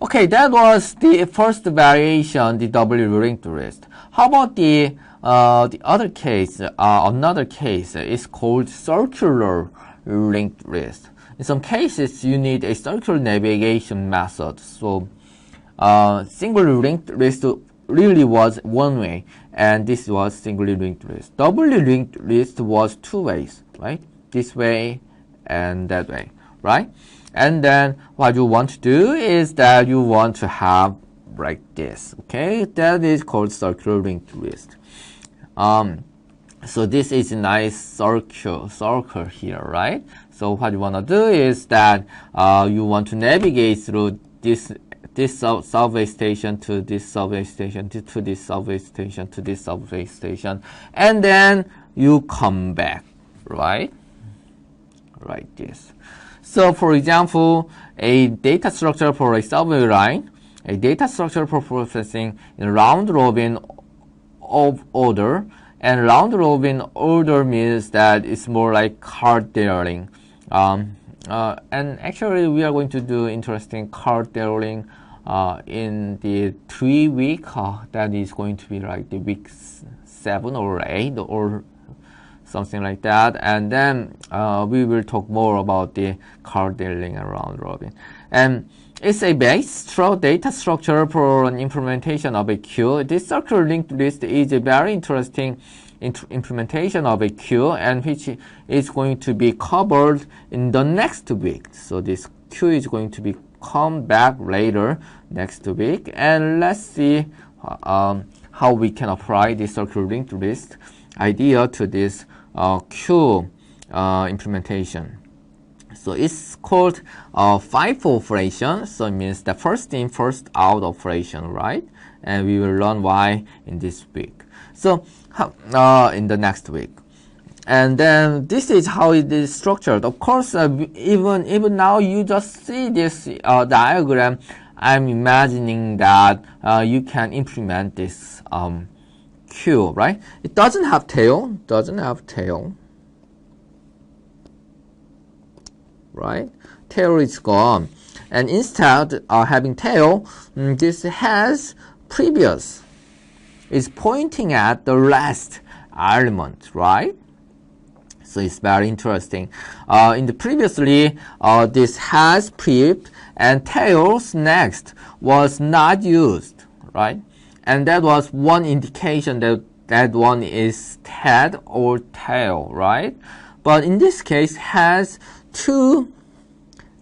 Okay, that was the first variation, the doubly linked list. How about the other case? Another case is called circular linked list. In some cases, you need a circular navigation method. So, single linked list really was one way, and this was singly linked list. Doubly linked list was two ways, right? This way and that way, right? And then what you want to do is that you want to have like this, okay? That is called circular linked list. So this is a nice circle here, right? So what you want to do is that you want to navigate through this subway station to this subway station to this subway station to this subway station, and then you come back, right? Like this. So for example, a data structure for a subway line, a data structure for processing in round robin of order, and round robin order means that it's more like card dealing. And actually we are going to do interesting card dealing in the 3 week, that is going to be like the week 7 or 8 or something like that, and then we will talk more about the card dealing and round robin. And it's a base data structure for an implementation of a queue. This circular linked list is a very interesting implementation of a queue, and which is going to be covered in the next week. So this queue is going to be come back later next week, and let's see how we can apply the circular linked list idea to this queue implementation. So it's called FIFO operation. So it means the first in, first out operation, right? And we will learn why in this week. So in the next week. And then this is how it is structured. Of course, even now you just see this diagram. I'm imagining that you can implement this queue, right? It doesn't have tail, right? Tail is gone, and instead having tail, this has previous. Is pointing at the last element, right? So it's very interesting. In the previously, this has prev and tails next was not used, right? And that was one indication that one is head or tail, right? But in this case, has two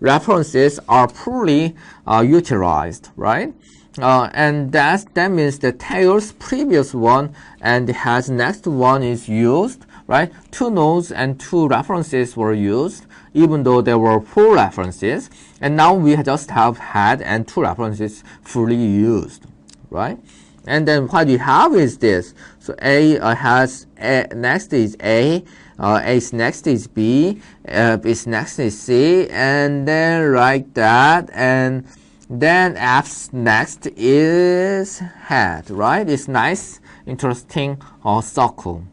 references are fully utilized, right? And that means the tail's previous one and has next one is used, right? Two nodes and two references were used, even though there were 4 references. And now we just have head and 2 references fully used, right? And then what we have is this. So A has next is A, A's next is B, B's next is C, and then like that, and then F's next is head, right? It's nice, interesting circle.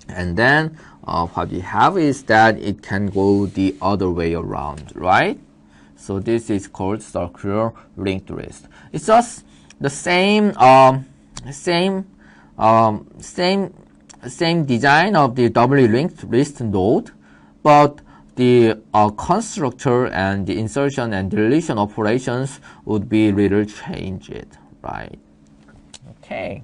And then what we have is that it can go the other way around, right? So this is called circular linked list. It's just the same design of the doubly linked list node, but the constructor and the insertion and deletion operations would be little changed, right? Okay.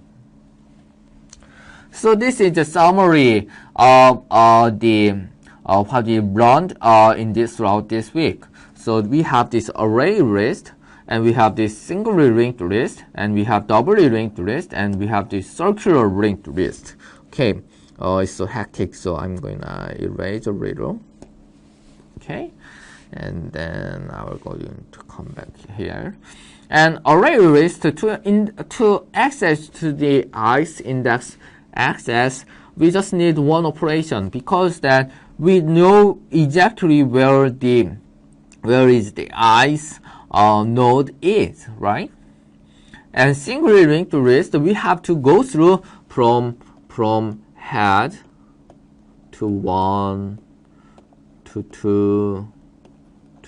So this is the summary of what we learned in this route this week. So we have this array list, and we have this singly linked list, and we have doubly linked list, and we have this circular linked list. Okay. It's so hectic, so I'm going to erase a little. Okay, and then I will go to come back here. And array list to access to the ith index access, we just need one operation, because that we know exactly where is the ith node is, right? And singly linked list, we have to go through from head to 1 to 2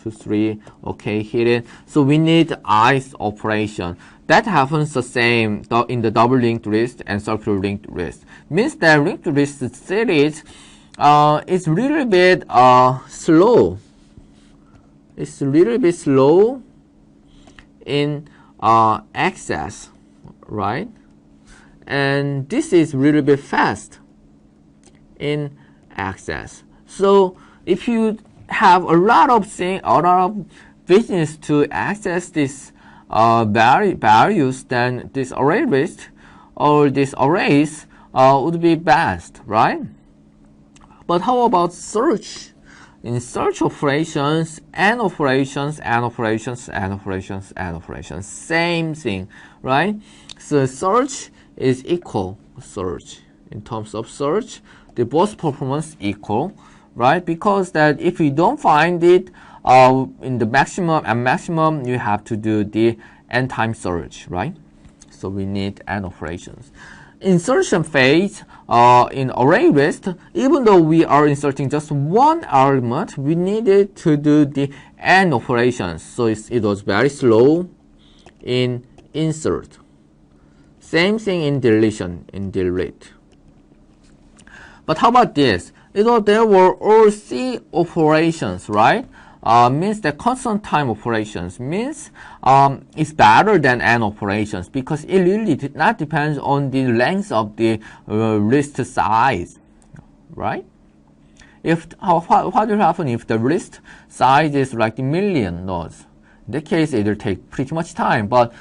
2, 3. Okay, hit it. So we need ICE operation. That happens the same in the double linked list and circular linked list. Means that linked list series is a little bit slow. It's a little bit slow in access, right? And this is a little bit fast in access. So if you have a lot of business to access this values, then this array list or this arrays would be best, right? But how about search? In search operations, and operations, and operations, and operations, and operations, same thing, right? So search is equal search. In terms of search, the both performance equal, right? Because that if you don't find it in the maximum and maximum, you have to do the n time search, right? So we need n operations. Insertion phase in array list, even though we are inserting just one element, we needed to do the n operations. So it was very slow in insert. Same thing in deletion, in delete. But how about this? There were all C operations, right? Means that constant time operations means it's better than n operations because it really did not depend on the length of the list size, right? What will happen if the list size is like a million nodes? In that case, it will take pretty much time, but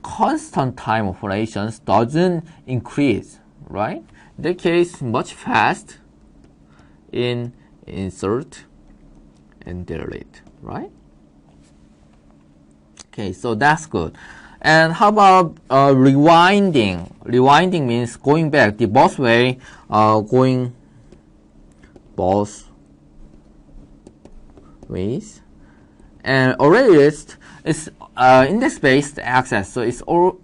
constant time operations doesn't increase, right? In that case, much fast in insert and delete, right? Okay, so that's good. And how about rewinding? Rewinding means going back the both way, going both ways. And array list is index-based access, so it's all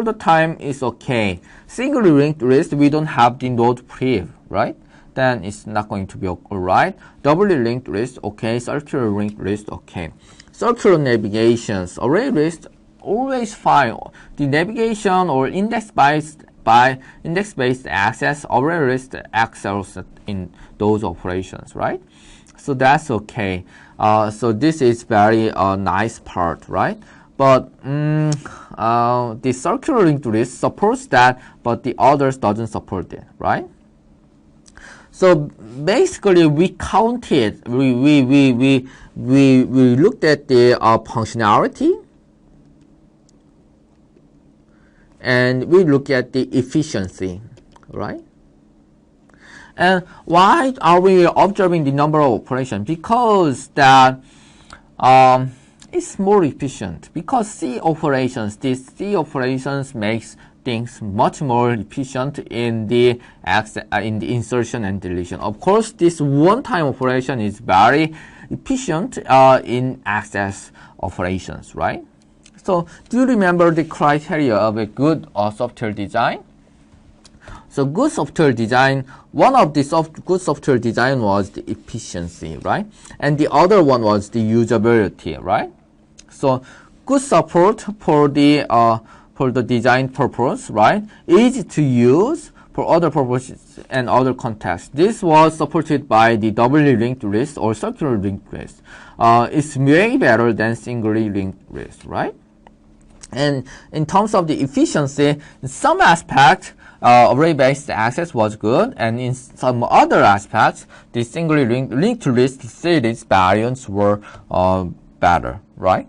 the time is okay. Single linked list, we don't have the node priv, right? Then it's not going to be alright. Doubly linked list, okay. Circular linked list, okay. Circular navigations, array list, always fine. The navigation or index-based access, array list excels in those operations, right? So that's okay. So this is very nice part, right? But the circular linked list supports that, but the others doesn't support it, right? So basically, we counted, we looked at the functionality, and we look at the efficiency, right? And why are we observing the number of operations? Because that it's more efficient. Because these C operations makes things much more efficient in the insertion and deletion. Of course, this one-time operation is very efficient in access operations, right? So, do you remember the criteria of a good software design? So, good software design, one of the good software design was the efficiency, right? And the other one was the usability, right? So, good support for the design purpose, right? Easy to use for other purposes and other contexts. This was supported by the doubly linked list or circular linked list. It's way better than singly linked list, right? And in terms of the efficiency, in some aspects, array-based access was good, and in some other aspects, the singly linked list series variants were better, right?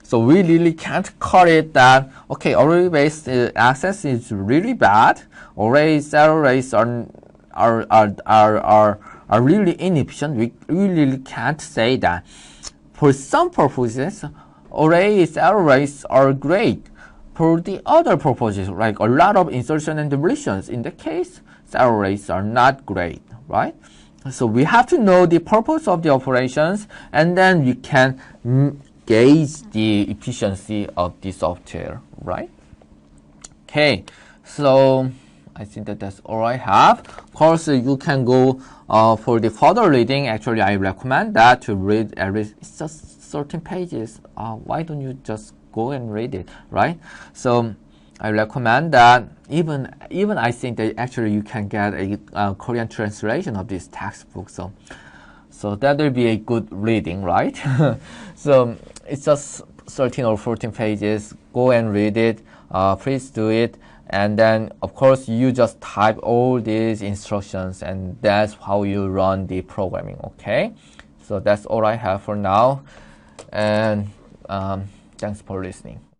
So we really can't call it that, okay, array-based access is really bad. Arrays are really inefficient. We really can't say that. For some purposes, arrays are great. For the other purposes, like a lot of insertion and deletions, in the case, arrays are not great, right? So we have to know the purpose of the operations, and then we can gauge the efficiency of the software, right? Okay, so I think that's all I have. Of course, you can go for the further reading. Actually, I recommend that to read at least 13 pages. Why don't you just go and read it, right? So I recommend that. Even I think that actually you can get a Korean translation of this textbook. So that will be a good reading, right? So it's just 13 or 14 pages. Go and read it. Please do it. And then, of course, you just type all these instructions, and that's how you run the programming, okay? So that's all I have for now. And thanks for listening.